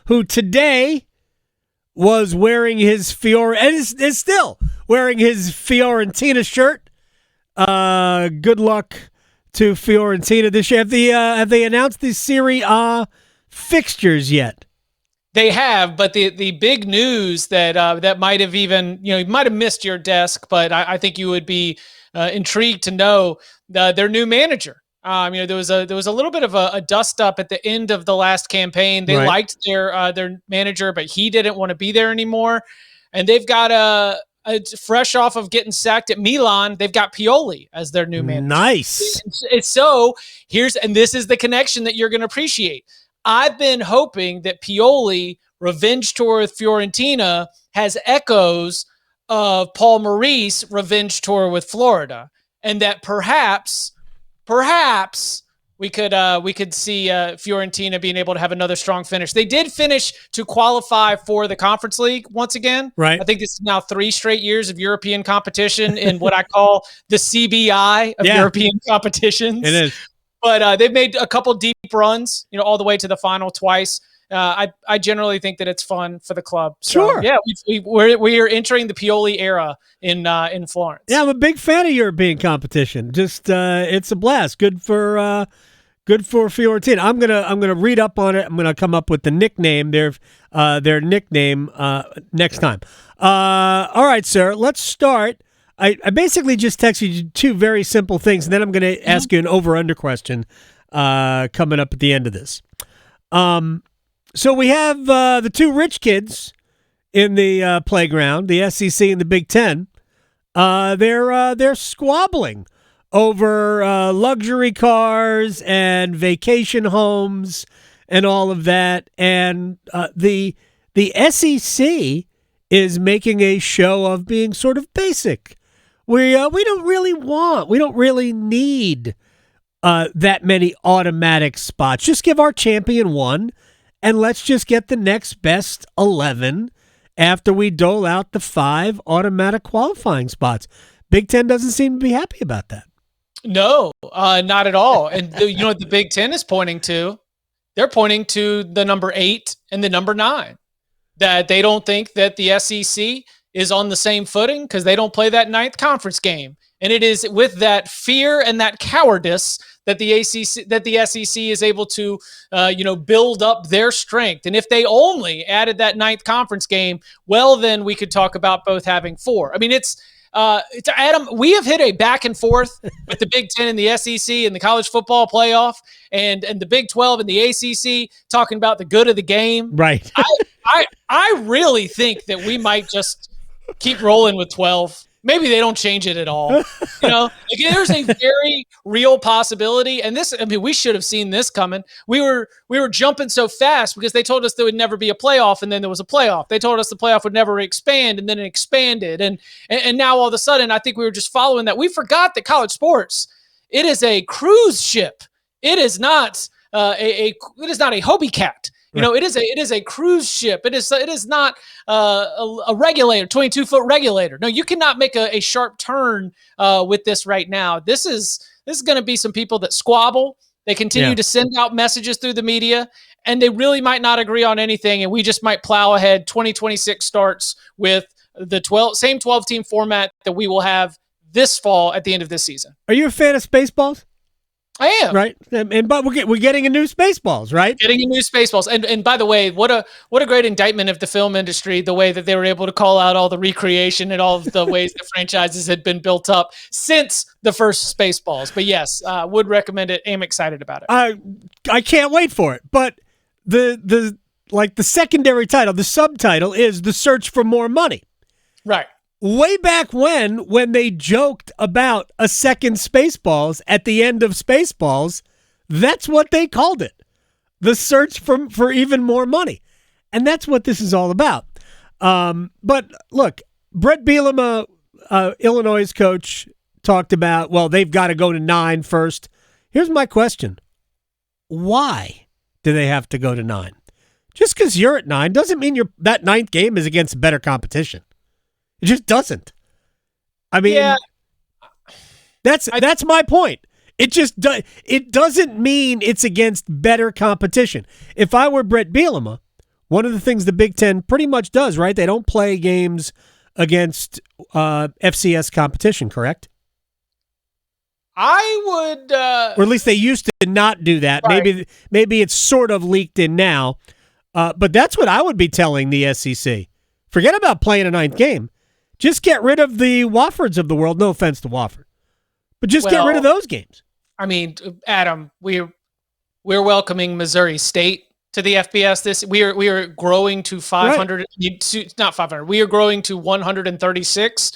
who today was wearing his and is still wearing his Fiorentina shirt. Good luck to Fiorentina this year. Have they announced the Serie A fixtures yet? They have, but the big news that might have even, you might have missed your desk, but I think you would be intrigued to know their new manager. There was a little bit of a dust up at the end of the last campaign. They liked their manager, but he didn't want to be there anymore. And they've got fresh off of getting sacked at Milan, they've got Pioli as their new manager. Nice. So this is the connection that you're going to appreciate. I've been hoping that Pioli revenge tour with Fiorentina has echoes of Paul Maurice revenge tour with Florida, and that perhaps we could see Fiorentina being able to have another strong finish. They did finish to qualify for the Conference League once again. Right. I think this is now 3 straight years of European competition in what I call the CBI of European competitions. It is. But they've made a couple deep runs, all the way to the final twice. I generally think that it's fun for the club. So, sure. Yeah, we are entering the Pioli era in Florence. Yeah, I'm a big fan of European competition. Just it's a blast. Good for Fiorentina. I'm gonna read up on it. I'm gonna come up with the nickname, their nickname next time. All right, sir. Let's start. I basically just texted you 2 very simple things, and then I'm going to ask you an over-under question coming up at the end of this. So we have the 2 rich kids in the playground, the SEC and the Big Ten. They're squabbling over luxury cars and vacation homes and all of that. And the SEC is making a show of being sort of basic. We don't really need that many automatic spots. Just give our champion one, and let's just get the next best 11 after we dole out the 5 automatic qualifying spots. Big Ten doesn't seem to be happy about that. No, not at all. And you know what the Big Ten is pointing to? They're pointing to the number 8 and the number 9. That they don't think that the SEC is on the same footing because they don't play that 9th conference game. And it is with that fear and that cowardice that the SEC is able to, build up their strength. And if they only added that 9th conference game, well, then we could talk about both having 4. I mean, it's Adam, we have hit a back and forth with the Big Ten and the SEC and the college football playoff and the Big 12 and the ACC talking about the good of the game. Right. I really think that we might just keep rolling with 12. Maybe they don't change it at all. There's a very real possibility. And we should have seen this coming. We were jumping so fast because they told us there would never be a playoff, and then there was a playoff. They told us the playoff would never expand, and then it expanded. And now all of a sudden, I think we were just following that. We forgot that college sports, it is a cruise ship. It is not it is not a Hobie cat. It is a cruise ship. It is not a regulator, 22-foot regulator. No, you cannot make a sharp turn with this right now. This is going to be some people that squabble. They continue to send out messages through the media, and they really might not agree on anything. And we just might plow ahead. 2026 starts with the same 12-team format that we will have this fall at the end of this season. Are you a fan of Spaceballs? I am. Right. But we're getting a new Spaceballs, right? Getting a new Spaceballs. And by the way, what a great indictment of the film industry, the way that they were able to call out all the recreation and all of the ways the franchises had been built up since the first Spaceballs. But yes, would recommend it. Am excited about it. I can't wait for it. But the secondary title, the subtitle is The Search for More Money. Right. Way back when they joked about a second Spaceballs at the end of Spaceballs, that's what they called it. The search for even more money. And that's what this is all about. But look, Brett Bielema, Illinois' coach, talked about, well, they've got to go to 9 first. Here's my question. Why do they have to go to 9? Just because you're at 9 doesn't mean that 9th game is against better competition. It just doesn't. I mean, that's my point. It just it doesn't mean it's against better competition. If I were Brett Bielema, one of the things the Big Ten pretty much does, right? They don't play games against FCS competition, correct? I would, or at least they used to not do that. Right. Maybe it's sort of leaked in now, but that's what I would be telling the SEC. Forget about playing a ninth game. Just get rid of the Woffords of the world. No offense to Wofford, but just get rid of those games. I mean, Adam, we're welcoming Missouri State to the FBS. We are growing to 500. Right. Not 500. We are growing to 136.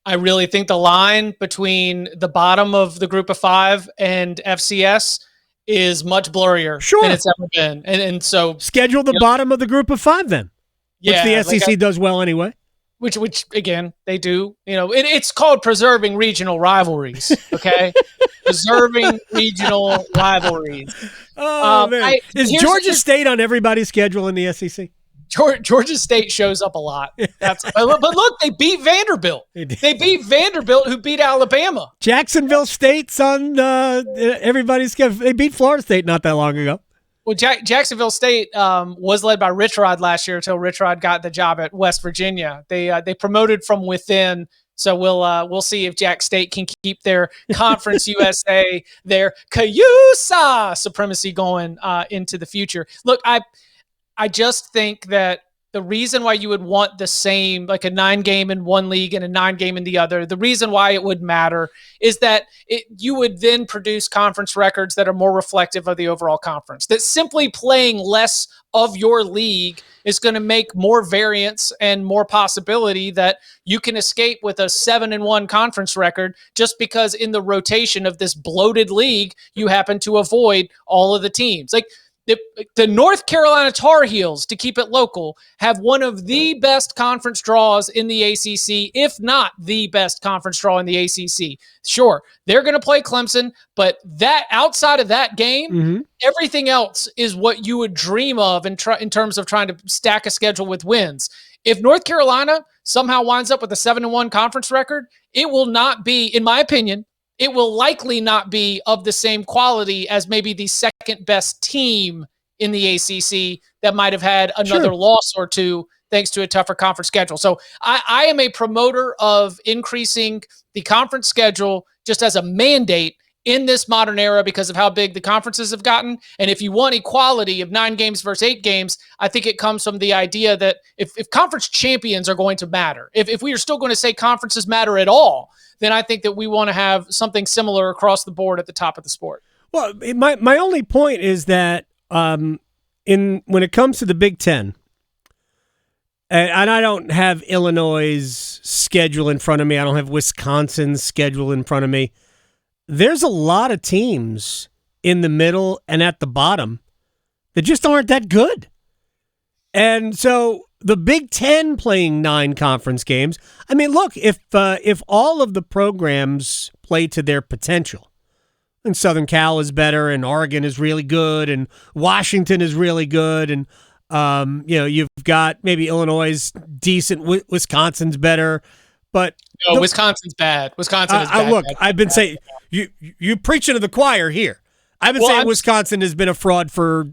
I really think the line between the bottom of the group of 5 and FCS is much blurrier than it's ever been. And so schedule the bottom of the group of 5 then. Which the SEC does well anyway. Which again, they do. It's called preserving regional rivalries, okay? Preserving regional rivalries. Oh, man. Is Georgia State on everybody's schedule in the SEC? Georgia State shows up a lot. But look, they beat Vanderbilt. They beat Vanderbilt, who beat Alabama. Jacksonville State's on everybody's schedule. They beat Florida State not that long ago. Well, Jacksonville State was led by Rich Rod last year until Rich Rod got the job at West Virginia. They promoted from within, so we'll see if Jack State can keep their Conference USA, their Cayusa supremacy going into the future. Look, I just think that the reason why you would want the same, like a 9-game in one league and a 9-game in the other, the reason why it would matter is that you would then produce conference records that are more reflective of the overall conference. That simply playing less of your league is going to make more variance and more possibility that you can escape with a 7-1 conference record just because in the rotation of this bloated league, you happen to avoid all of the teams. Like, the North Carolina Tar Heels, to keep it local, have one of the best conference draws in the ACC, if not the best conference draw in the ACC. Sure, they're going to play Clemson, but that outside of that game, everything else is what you would dream of in terms of trying to stack a schedule with wins. If North Carolina somehow winds up with a 7-1 conference record, it will not be, in my opinion, it will likely not be of the same quality as maybe the second best team in the ACC that might have had another loss or two thanks to a tougher conference schedule. So I am a promoter of increasing the conference schedule just as a mandate in this modern era because of how big the conferences have gotten. And if you want equality of 9 games versus 8 games, I think it comes from the idea that if conference champions are going to matter, if we are still going to say conferences matter at all, then I think that we want to have something similar across the board at the top of the sport. Well, my only point is that when it comes to the Big Ten, and I don't have Illinois' schedule in front of me, I don't have Wisconsin's schedule in front of me, there's a lot of teams in the middle and at the bottom that just aren't that good. And so the Big Ten playing 9 conference games, I mean, look, if all of the programs play to their potential, and Southern Cal is better, and Oregon is really good, and Washington is really good, and you've got maybe Illinois is decent, Wisconsin's better, but no, Wisconsin's bad. Wisconsin is bad. Look, I've been saying you preaching to the choir here. I've been saying Wisconsin has been a fraud for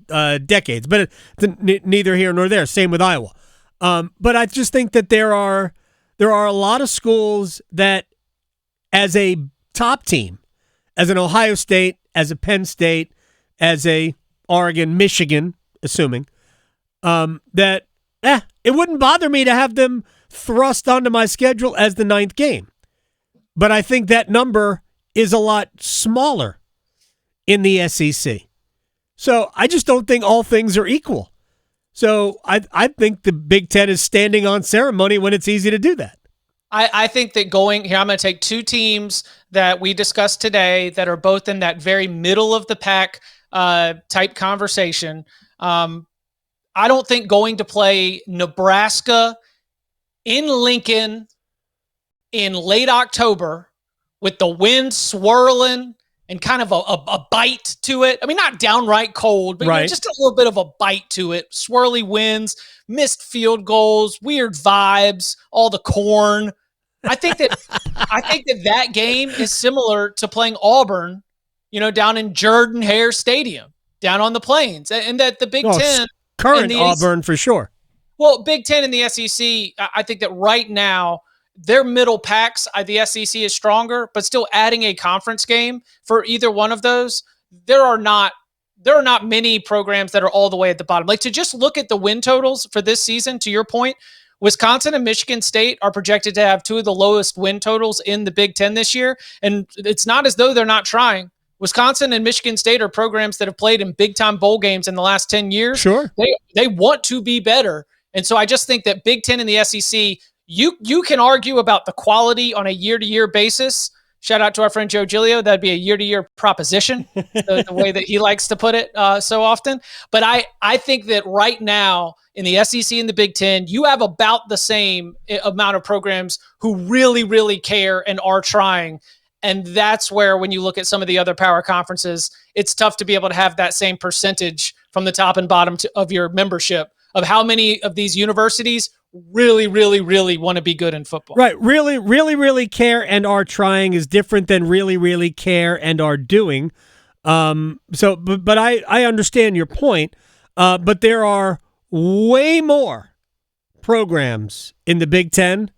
decades, but neither here nor there. Same with Iowa. But I just think that there are a lot of schools that, as a top team, as an Ohio State, as a Penn State, as a Oregon, Michigan, assuming, that it wouldn't bother me to have them thrust onto my schedule as the 9th game. But I think that number is a lot smaller in the SEC. So I just don't think all things are equal. So I think the Big Ten is standing on ceremony when it's easy to do that. I think that I'm going to take 2 teams that we discussed today that are both in that very middle of the pack type conversation. I don't think going to play Nebraska in Lincoln in late October with the wind swirling and kind of a bite to it. I mean, not downright cold, but just a little bit of a bite to it. Swirly winds, missed field goals, weird vibes, all the corn. I think that game is similar to playing Auburn, down in Jordan-Hare Stadium, down on the plains, and that the Big Ten current Auburn for sure. Well, Big Ten and the SEC, I think that right now, their middle packs, the SEC is stronger, but still adding a conference game for either one of those, there are not many programs that are all the way at the bottom. Like, to just look at the win totals for this season, to your point, Wisconsin and Michigan State are projected to have two of the lowest win totals in the Big Ten this year. And it's not as though they're not trying. Wisconsin and Michigan State are programs that have played in big-time bowl games in the last 10 years. Sure. They want to be better. And so I just think that Big Ten and the SEC, you can argue about the quality on a year-to-year basis. Shout out to our friend Joe Giglio. That'd be a year-to-year proposition, the way that he likes to put it so often. But I think that right now in the SEC and the Big Ten, you have about the same amount of programs who really, really care and are trying. And that's where, when you look at some of the other power conferences, it's tough to be able to have that same percentage from the top and bottom of your membership of how many of these universities really, really, really want to be good in football. Right. Really, really, really care and are trying is different than really, really care and are doing. But I understand your point. But there are way more programs in the Big Ten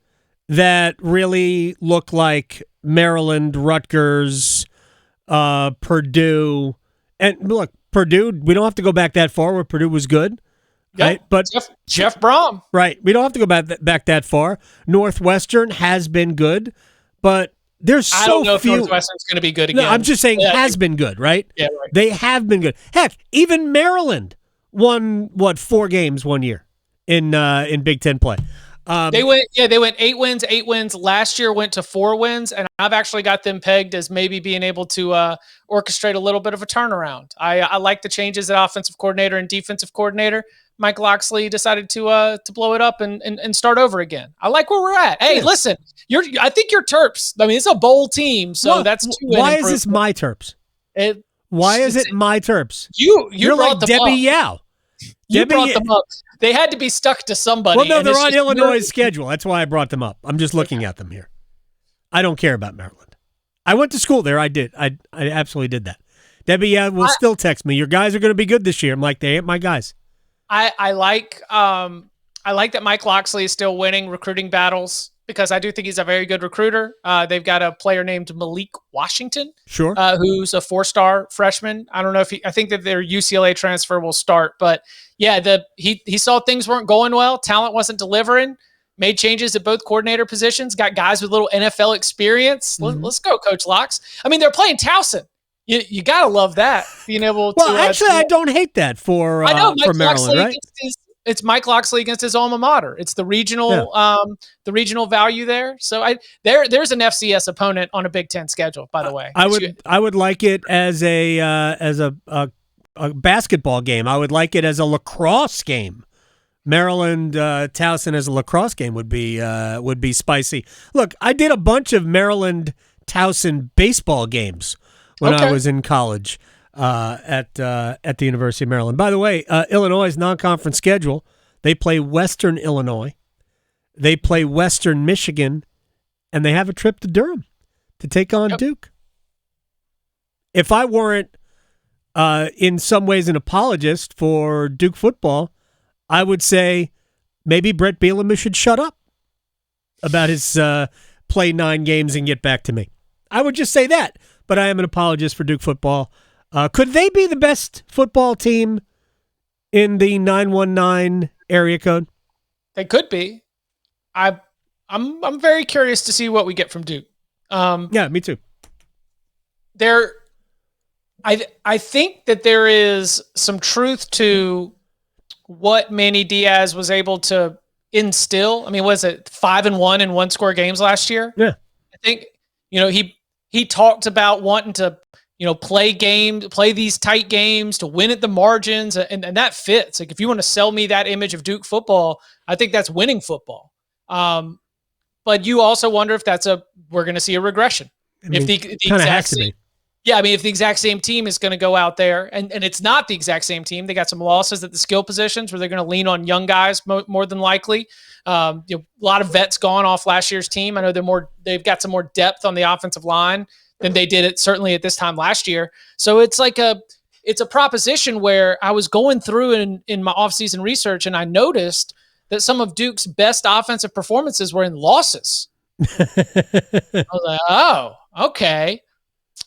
that really look like Maryland, Rutgers, Purdue. And look, Purdue, we don't have to go back that far where Purdue was good. Yep. Right? But Jeff Brom. Right. We don't have to go back that far. Northwestern has been good, but there's so few. I don't know if Northwestern's going to be good again. No, I'm just saying has been good, right? Yeah, right. They have been good. Heck, even Maryland won, 4 games one year in Big Ten play. They went 8 wins. Last year went to 4 wins, and I've actually got them pegged as maybe being able to orchestrate a little bit of a turnaround. I like the changes at offensive coordinator and defensive coordinator. Mike Loxley decided to blow it up and start over again. I like where we're at. Hey, listen, I think you're Terps. I mean, it's a bowl team, so that's 2 wins. Why is this my Terps? Why is it my Terps? You're like Debbie Yao. You brought them up. They had to be stuck to somebody. Well, no, they're on Illinois' schedule. That's why I brought them up. I'm just looking at them here. I don't care about Maryland. I went to school there. I did. I absolutely did that. Debbie will still text me, your guys are going to be good this year. I'm like, they ain't my guys. I like that Mike Loxley is still winning recruiting battles because I do think he's a very good recruiter. They've got a player named Malik Washington, sure, who's a 4-star freshman. I don't know if I think that their UCLA transfer will start, but yeah, he saw things weren't going well, talent wasn't delivering, made changes at both coordinator positions, got guys with little NFL experience. Mm-hmm. Let's go, Coach Locks. I mean, they're playing Towson. You gotta love that, being able to. Well, actually, I don't hate that for Maryland, Loxley, right? It's Mike Loxley against his alma mater. It's the regional, the regional value there. So there's an FCS opponent on a Big Ten schedule. By the way, I would like it as a basketball game. I would like it as a lacrosse game. Maryland Towson as a lacrosse game would be spicy. Look, I did a bunch of Maryland Towson baseball games when I was in college at the University of Maryland. By the way, Illinois' non-conference schedule, they play Western Illinois, they play Western Michigan, and they have a trip to Durham to take on Duke. If I weren't in some ways an apologist for Duke football, I would say maybe Brett Bielema should shut up about his play 9 games and get back to me. I would just say that. But I am an apologist for Duke football. Could they be the best football team in the 919 area code? They could be. I'm very curious to see what we get from Duke. Yeah, me too. I think that there is some truth to what Manny Diaz was able to instill. I mean, was it 5-1 in 1-score games last year? Yeah. I think, he talked about wanting to, play these tight games to win at the margins, and that fits. Like, if you want to sell me that image of Duke football, I think that's winning football. But you also wonder if we're going to see a regression. I mean, if the exact has to be. Yeah, I mean, if the exact same team is going to go out there, and it's not the exact same team, they got some losses at the skill positions where they're going to lean on young guys more than likely. A lot of vets gone off last year's team. I know they've got some more depth on the offensive line than they did certainly at this time last year. So it's like it's a proposition where I was going through in my offseason research, and I noticed that some of Duke's best offensive performances were in losses. I was like, oh, okay.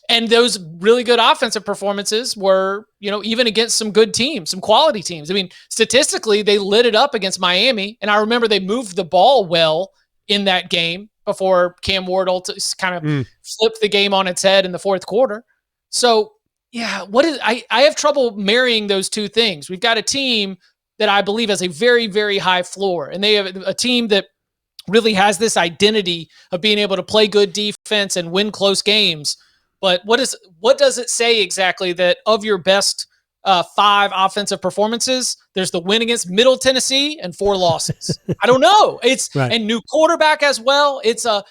And those really good offensive performances were, even against some good teams, some quality teams. I mean, statistically, they lit it up against Miami. And I remember they moved the ball well in that game before Cam Wardle kind of flipped the game on its head in the fourth quarter. So, yeah, I have trouble marrying those two things. We've got a team that I believe has a very, very high floor, and they have a team that really has this identity of being able to play good defense and win close games. But what does it say exactly that of your best 5 offensive performances, there's the win against Middle Tennessee and 4 losses? I don't know. It's right. And new quarterback as well. It's a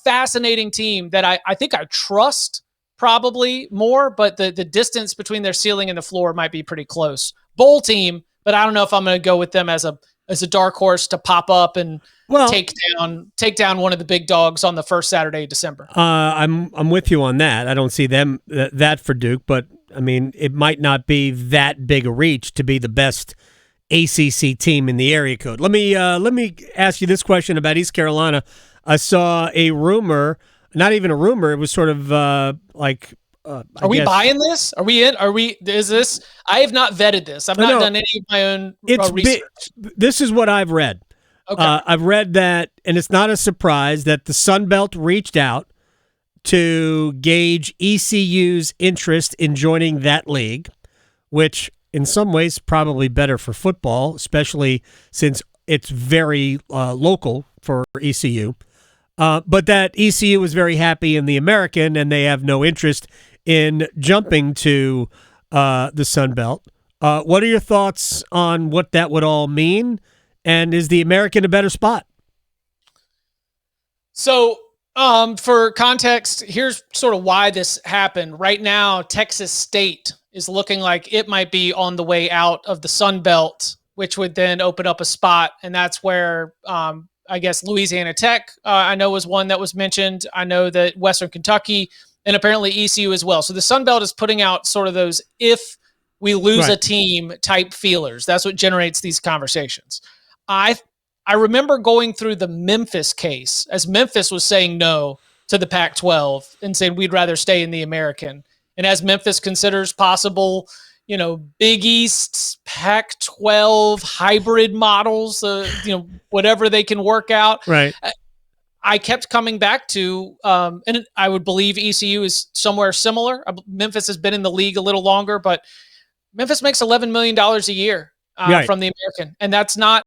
fascinating team that I think I trust probably more, but the distance between their ceiling and the floor might be pretty close. Bowl team, but I don't know if I'm going to go with them as a dark horse to pop up and take down one of the big dogs on the first Saturday of December. I'm with you on that. I don't see them that for Duke, but I mean, it might not be that big a reach to be the best ACC team in the area code. Let me ask you this question about East Carolina. I saw a rumor, not even a rumor. It was sort of like. Are we buying this? Are we in? Is this? I have not vetted this. I've not done any of my own research. This is what I've read. Okay. I've read that, and it's not a surprise, that the Sun Belt reached out to gauge ECU's interest in joining that league, which in some ways probably better for football, especially since it's very local for ECU. But that ECU was very happy in the American, and they have no interest in jumping to the Sun Belt. What are your thoughts on what that would all mean? And is the American a better spot? So, for context, here's sort of why this happened. Right now, Texas State is looking like it might be on the way out of the Sun Belt, which would then open up a spot. And that's where, I guess, Louisiana Tech, I know, was one that was mentioned. I know that Western Kentucky and apparently ECU as well. So the Sun Belt is putting out sort of those if we lose a team type feelers. That's what generates these conversations. I remember going through the Memphis case as Memphis was saying no to the Pac-12 and saying we'd rather stay in the American. And as Memphis considers possible, Big East, Pac-12 hybrid models, whatever they can work out. Right. I kept coming back to, and I would believe ECU is somewhere similar. Memphis has been in the league a little longer, but Memphis makes $11 million a year from the American. And that's not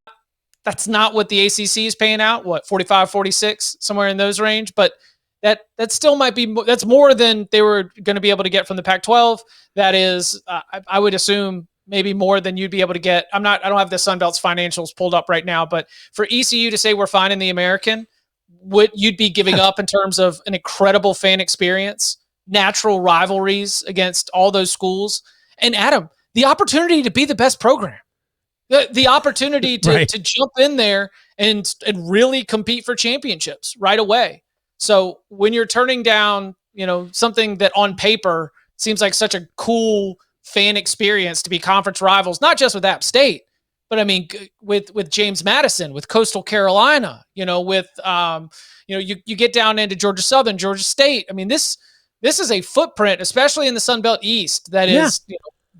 what the ACC is paying out. What, 45, 46, somewhere in those range. But that still might be, that's more than they were going to be able to get from the Pac-12. That is, I would assume maybe more than you'd be able to get. I don't have the Sun Belt's financials pulled up right now, but for ECU to say we're fine in the American, what you'd be giving up in terms of an incredible fan experience, natural rivalries against all those schools, and Adam, the opportunity to be the best program. The opportunity to jump in there and really compete for championships right away. So when you're turning down, something that on paper seems like such a cool fan experience to be conference rivals, not just with App State, but I mean, with James Madison, with Coastal Carolina, with you get down into Georgia Southern, Georgia State. I mean, this is a footprint, especially in the Sun Belt East, that is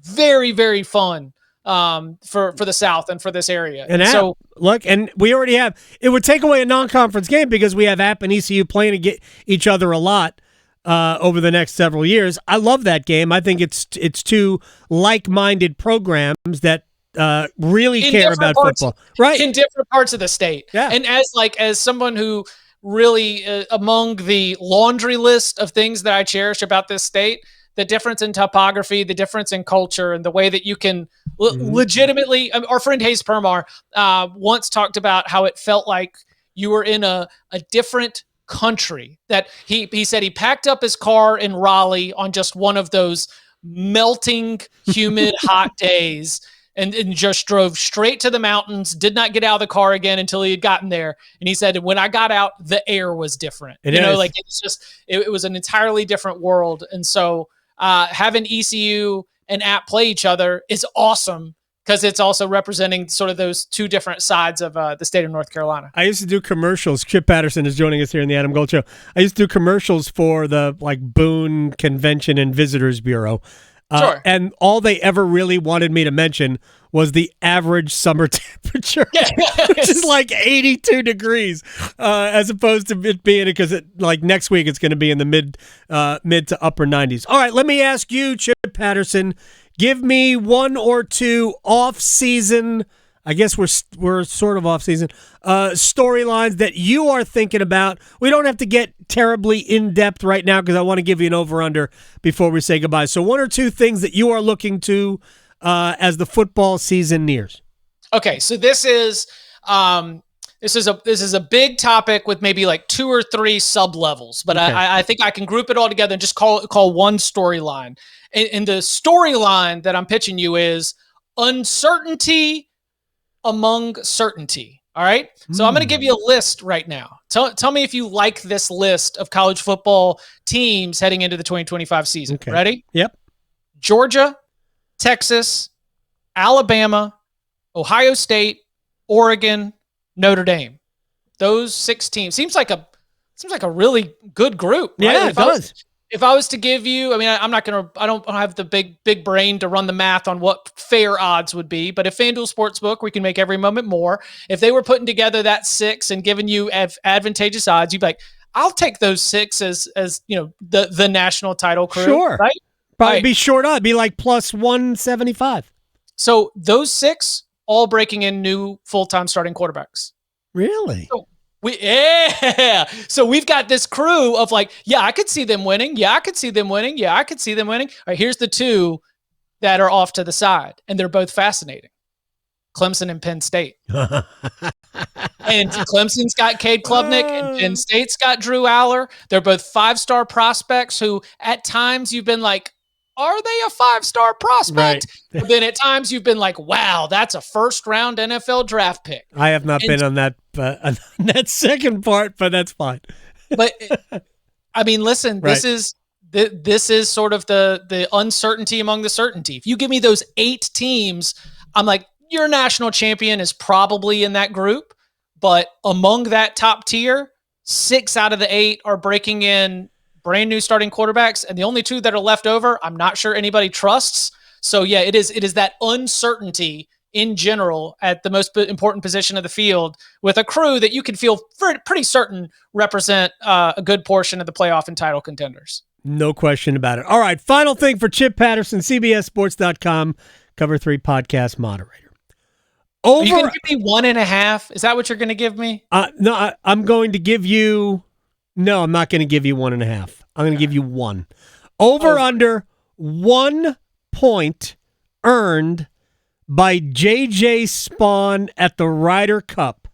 very, very fun. For the South and for this area. And so look, and we already have, it would take away a non-conference game because we have App and ECU playing to get each other a lot over the next several years. I love that game. I think it's two like-minded programs that really care about football. Right. In different parts of the state. Yeah. And as someone who really among the laundry list of things that I cherish about this state, the difference in topography, the difference in culture, and the way that you can legitimately, our friend Hayes Permar once talked about how it felt like you were in a different country, that he said he packed up his car in Raleigh on just one of those melting, humid, hot days and just drove straight to the mountains, did not get out of the car again until he had gotten there. And he said, when I got out, the air was different. It was an entirely different world. And so having ECU and App play each other is awesome because it's also representing sort of those two different sides of the state of North Carolina. I used to do commercials. Chip Patterson is joining us here in the Adam Gold Show. I used to do commercials for the Boone Convention and Visitors Bureau. Sure. And all they ever really wanted me to mention was the average summer temperature, which is 82 degrees, as opposed to it being, because next week it's going to be in the mid to upper 90s. All right, let me ask you, Chip Patterson, give me one or two off-season, I guess we're sort of off-season, storylines that you are thinking about. We don't have to get terribly in-depth right now because I want to give you an over-under before we say goodbye. So one or two things that you are looking to as the football season nears. Okay, so this is a big topic with maybe two or three sub-levels, but okay. I think I can group it all together and just call one storyline. And the storyline that I'm pitching you is uncertainty among certainty. All right. So I'm going to give you a list right now. Tell me if you like this list of college football teams heading into the 2025 season. Okay. Ready? Yep. Georgia, Texas, Alabama, Ohio State, Oregon, Notre Dame. Those 6 teams seems like a really good group. Right? Yeah, it does. If I was to give you, I don't have the big brain to run the math on what fair odds would be, but if FanDuel Sportsbook, we can make every moment more. If they were putting together that 6 and giving you advantageous odds, you'd be like, I'll take those 6 as the national title crew. Sure. Right? Probably be short on. Be plus 175. So those 6 all breaking in new full-time starting quarterbacks. Really? So we've got this crew of I could see them winning. Yeah, I could see them winning. Yeah, I could see them winning. All right, here's the 2 that are off to the side, and they're both fascinating. Clemson and Penn State. And Clemson's got Cade Klubnik, and Penn State's got Drew Aller. They're both 5-star prospects who at times you've been like, are they a 5-star prospect? Right. But then at times you've been like, wow, that's a first-round NFL draft pick. I have not been on that second part, but that's fine. But listen, right. This is sort of the uncertainty among the certainty. If you give me those 8 teams, I'm like, your national champion is probably in that group. But among that top tier, 6 out of the 8 are breaking in brand new starting quarterbacks, and the only 2 that are left over, I'm not sure anybody trusts. So yeah, it is that uncertainty in general at the most important position of the field with a crew that you can feel pretty certain represent a good portion of the playoff and title contenders. No question about it. All right, final thing for Chip Patterson, CBSSports.com, Cover 3 podcast moderator. Are you going to give me 1.5? Is that what you're going to give me? No, I'm going to give you... No, I'm not going to give you 1.5. I'm going to give you 1. Under 1 point earned by J.J. Spawn at the Ryder Cup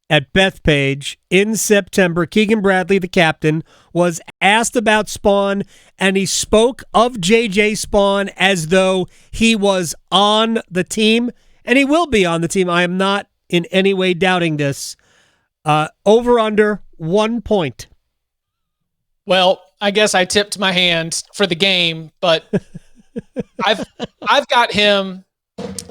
at Bethpage in September. Keegan Bradley, the captain, was asked about Spawn, and he spoke of J.J. Spawn as though he was on the team, and he will be on the team. I am not in any way doubting this. Under 1 point. Well, I guess I tipped my hand for the game, but I've got him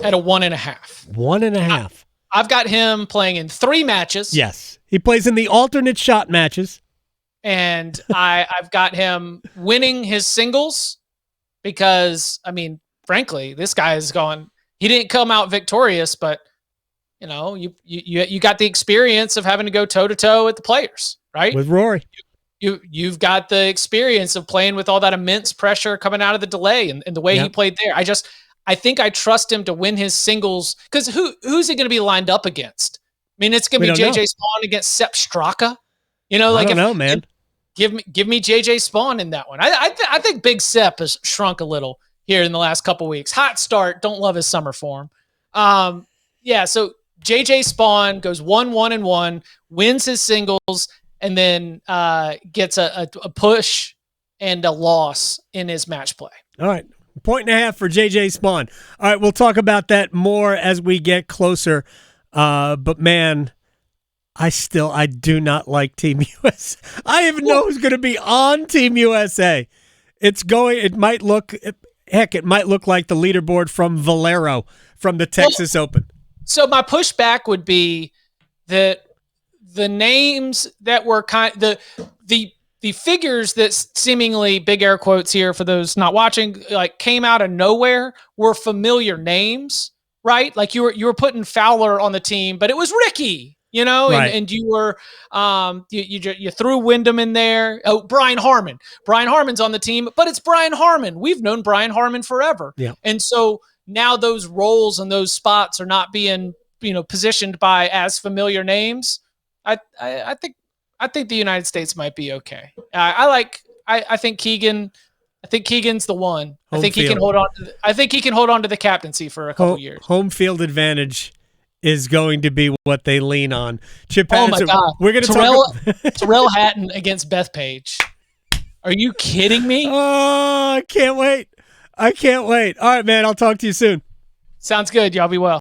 at a 1.5. 1.5. I've got him playing in 3 matches. Yes, he plays in the alternate shot matches, and I've got him winning his singles because frankly, this guy is going. He didn't come out victorious, but. You got the experience of having to go toe-to-toe with the players, right? With Rory. You've got the experience of playing with all that immense pressure coming out of the delay and the way he played there. I think I trust him to win his singles because who's he going to be lined up against? It's going to be J.J. Spawn against Sepp Straka. I don't know, man. Give me J.J. Spawn in that one. I think Big Sepp has shrunk a little here in the last couple weeks. Hot start. Don't love his summer form. So J.J. Spawn goes 1-1-1, wins his singles, and then gets a push and a loss in his match play. All right. 1.5 for J.J. Spawn. All right, we'll talk about that more as we get closer. But, man, I do not like Team USA. I even know who's going to be on Team USA. It might look Heck, it might look like the leaderboard from Valero from the Texas Open. So my pushback would be that the names that were the figures that seemingly, big air quotes here for those not watching, like came out of nowhere were familiar names, right? Like you were putting Fowler on the team, but it was Ricky, Right. and you were you threw Wyndham in there. Oh, Brian Harmon. Brian Harmon's on the team, but it's Brian Harmon. We've known Brian Harmon forever. Yeah. And so now those roles and those spots are not being, positioned by as familiar names. I think the United States might be okay. I think Keegan. I think Keegan's the one. I think he can hold on to the captaincy for a couple years. Home field advantage is going to be what they lean on. Chip Patterson, oh my God! We're going to talk Terrell Hatton against Beth Page. Are you kidding me? Oh, I can't wait. All right, man. I'll talk to you soon. Sounds good. Y'all be well.